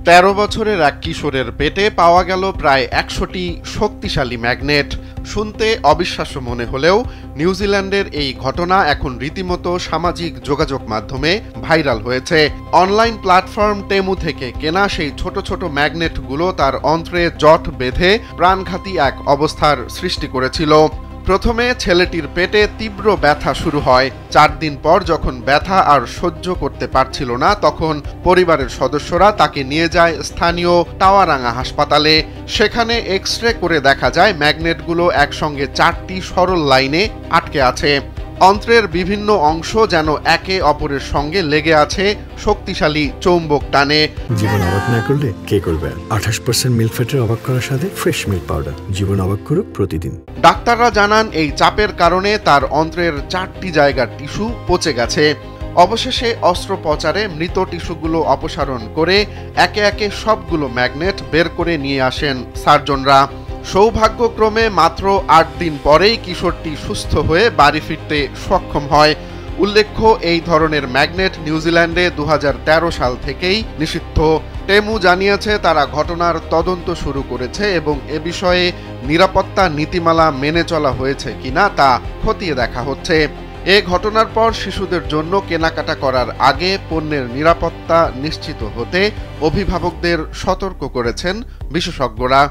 13 বছরের এক কিশোরের পেটে পাওয়া গেল প্রায় 100টি শক্তিশালী ম্যাগনেট। শুনতে অবিশ্বাস্য মনে হলেও নিউজিল্যান্ডের এই ঘটনা এখন রীতিমতো সামাজিক যোগাযোগ মাধ্যমে ভাইরাল হয়েছে। অনলাইন প্ল্যাটফর্ম টেমু থেকে কেনা সেই ছোট ছোট ম্যাগনেটগুলো তার অন্ত্রে জট বেঁধে প্রাণঘাতী এক অবস্থার সৃষ্টি করেছিল। প্রথমে ছেলেটির পেটে তীব্র ব্যথা শুরু হয়। 4 দিন পর যখন ব্যথা আর সহ্য করতে পারছিল না, তখন পরিবারের সদস্যরা তাকে নিয়ে যায় স্থানীয় টাওয়ারাঙ্গা হাসপাতালে। সেখানে এক্স রে করে দেখা যায় ম্যাগনেটগুলো একসঙ্গে 4টি সরল লাইনে আটকে আছে। অন্ত্রের বিভিন্ন অংশ যেন একে অপরের সঙ্গে লেগে আছে শক্তিশালী চৌম্বক টানে। জীবন অবাক না করলে কে করবে? 28% মিল্ক ফ্যাটের অবাক করার সাথে ফ্রেশ মিল্ক পাউডার। জীবন অবাক করুক প্রতিদিন। ডাক্তাররা জানান এই চাপের কারণে তার অন্ত্রের 4টি জায়গার টিস্যু পচে গেছে। অবশেষে অস্ত্রোপচারে মৃত টিস্যুগুলো অপসারণ করে একে একে সবগুলো ম্যাগনেট বের করে নিয়ে আসেন সার্জনরা। সৌভাগ্যক্রমে মাত্র 8 দিন পরেই কিশোরটি সুস্থ হয়ে বাড়ি ফিরতে সক্ষম হয়। উল্লেখ্য, এই ধরনের ম্যাগনেট নিউজিল্যান্ডে 2013 সাল থেকেই নিষিদ্ধ। টেমু জানিয়েছে তারা ঘটনার তদন্ত শুরু করেছে এবং এ বিষয়ে নিরাপত্তা নীতিমালা মেনে চলা হয়েছে কিনা তা খতিয়ে দেখা হচ্ছে। এ ঘটনার পর শিশুদের জন্য কেনাকাটা করার আগে পণ্যের নিরাপত্তা নিশ্চিত হতে অভিভাবকদের সতর্ক করেছেন বিশেষজ্ঞরা।